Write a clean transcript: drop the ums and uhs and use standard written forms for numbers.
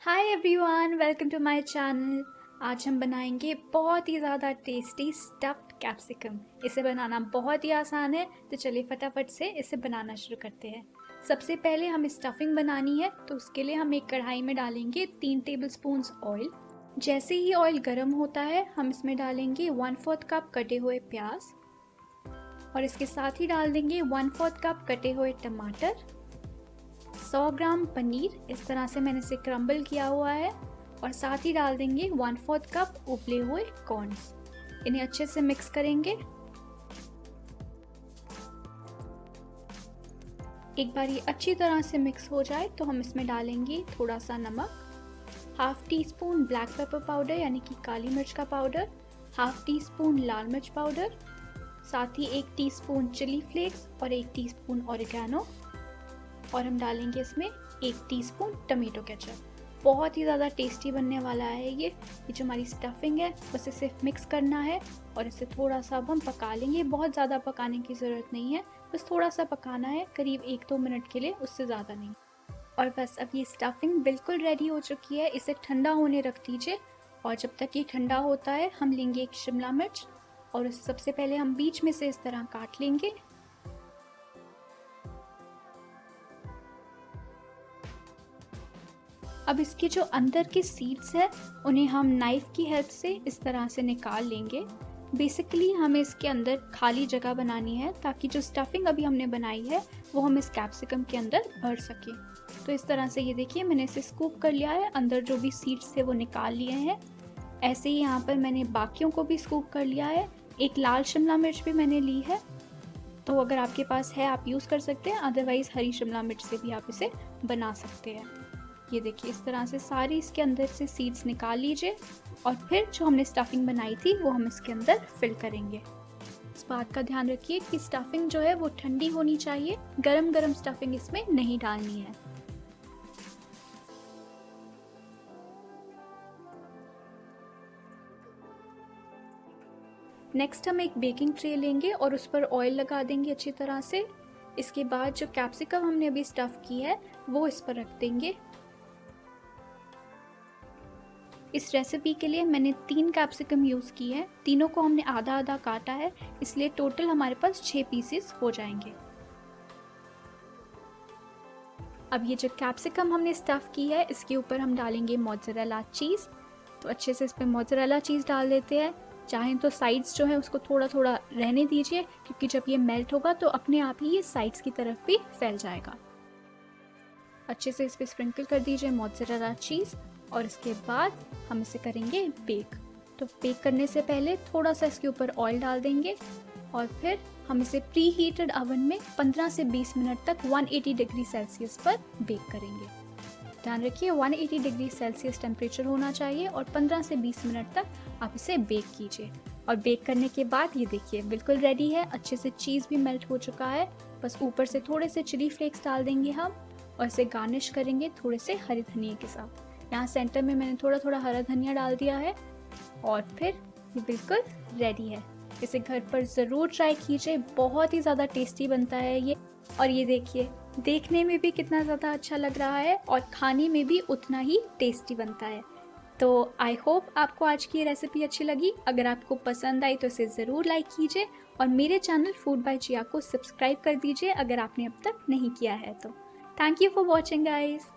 Hi everyone, welcome to my channel. आज हम बनाएंगे बहुत ही ज़्यादा टेस्टी स्टफ्ड कैप्सिकम। इसे बनाना बहुत ही आसान है, तो चलिए फटाफट से इसे बनाना शुरू करते हैं। सबसे पहले हमें स्टफिंग बनानी है, तो उसके लिए हम एक कढ़ाई में डालेंगे 3 टेबलस्पून्स ऑयल। जैसे ही ऑयल गर्म होता है, हम इसमें डालेंगे 1/4 कप कटे हुए प्याज और इसके साथ ही डाल देंगे 1/4 कप कटे हुए टमाटर, 100 ग्राम पनीर। इस तरह से मैंने इसे क्रम्बल किया हुआ है और साथ ही डाल देंगे 1/4 कप उबले हुए कॉर्न्स। इन्हें अच्छे से मिक्स करेंगे। एक बार ये अच्छी तरह से मिक्स हो जाए तो हम इसमें डालेंगे थोड़ा सा नमक, half tea spoon black pepper powder यानी कि काली मिर्च का पाउडर, हाफ टी स्पून लाल मिर्च पाउडर, साथ ही 1 टीस्पून चिली फ्लेक्स और 1 टीस्पून ऑरिगेनो, और हम डालेंगे इसमें 1 टीस्पून टमेटो केचप। बहुत ही ज़्यादा टेस्टी बनने वाला है ये जो हमारी स्टफिंग है, बस इसे मिक्स करना है और इसे थोड़ा सा अब हम पका लेंगे। बहुत ज़्यादा पकाने की ज़रूरत नहीं है, बस थोड़ा सा पकाना है, करीब 1-2 मिनट के लिए, उससे ज़्यादा नहीं। और बस अब ये स्टफिंग बिल्कुल रेडी हो चुकी है। इसे ठंडा होने रख दीजिए और जब तक ये ठंडा होता है हम लेंगे एक शिमला मिर्च और उसे सबसे पहले हम बीच में से इस तरह काट लेंगे। अब इसके जो अंदर के सीड्स है उन्हें हम नाइफ़ की हेल्प से इस तरह से निकाल लेंगे। बेसिकली हमें इसके अंदर खाली जगह बनानी है ताकि जो स्टफिंग अभी हमने बनाई है वो हम इस कैप्सिकम के अंदर भर सकें। तो इस तरह से ये देखिए मैंने इसे स्कूप कर लिया है, अंदर जो भी सीड्स थे वो निकाल लिए हैं। ऐसे ही यहाँ पर मैंने बाकियों को भी स्कूप कर लिया है। एक लाल शिमला मिर्च भी मैंने ली है, तो अगर आपके पास है आप यूज़ कर सकते हैं, अदरवाइज़ हरी शिमला मिर्च से भी आप इसे बना सकते हैं। ये देखिए इस तरह से सारी इसके अंदर से सीड्स निकाल लीजिए और फिर जो हमने स्टफिंग बनाई थी वो हम इसके अंदर फिल करेंगे। इस बात का ध्यान रखिए कि स्टफिंग जो है वो ठंडी होनी चाहिए, गरम गरम स्टफिंग इसमें नहीं डालनी है। नेक्स्ट हम एक बेकिंग ट्रे लेंगे और उस पर ऑयल लगा देंगे अच्छी तरह से। इसके बाद जो कैप्सिकम हमने अभी स्टफ़ की है वो इस पर रख देंगे। इस रेसिपी के लिए मैंने 3 कैप्सिकम यूज़ की है, तीनों को हमने आधा आधा काटा है, इसलिए टोटल हमारे पास 6 पीसेस हो जाएंगे। अब ये जो कैप्सिकम हमने स्टफ़ की है इसके ऊपर हम डालेंगे मोज़रेला चीज़। तो अच्छे से इस पर मोज़रेला चीज़ डाल देते हैं। चाहें तो साइड्स जो है उसको थोड़ा थोड़ा रहने दीजिए, क्योंकि जब ये मेल्ट होगा तो अपने आप ही ये साइड्स की तरफ भी फैल जाएगा। अच्छे से इस पर स्प्रिंकल कर दीजिए मोज़रेला चीज़ और इसके बाद हम इसे करेंगे बेक। तो बेक करने से पहले थोड़ा सा इसके ऊपर ऑयल डाल देंगे और फिर हम इसे प्री हीटेड ओवन में 15 से 20 मिनट तक 180 डिग्री सेल्सियस पर बेक करेंगे। ध्यान रखिए 180 डिग्री सेल्सियस टेम्परेचर होना चाहिए और 15 से 20 मिनट तक आप इसे बेक कीजिए। और बेक करने के बाद ये देखिए बिल्कुल रेडी है, अच्छे से चीज़ भी मेल्ट हो चुका है। बस ऊपर से थोड़े से चिली फ्लेक्स डाल देंगे हम और इसे गार्निश करेंगे थोड़े से हरे धनिया के साथ। यहाँ सेंटर में मैंने थोड़ा थोड़ा हरा धनिया डाल दिया है और फिर ये बिल्कुल रेडी है। इसे घर पर ज़रूर ट्राई कीजिए, बहुत ही ज़्यादा टेस्टी बनता है ये। और ये देखिए देखने में भी कितना ज़्यादा अच्छा लग रहा है और खाने में भी उतना ही टेस्टी बनता है। तो आई होप आपको आज की ये रेसिपी अच्छी लगी। अगर आपको पसंद आई तो इसे ज़रूर लाइक कीजिए और मेरे चैनल फूड बाय जिया को सब्सक्राइब कर दीजिए अगर आपने अब तक नहीं किया है तो। Thank you for watching guys.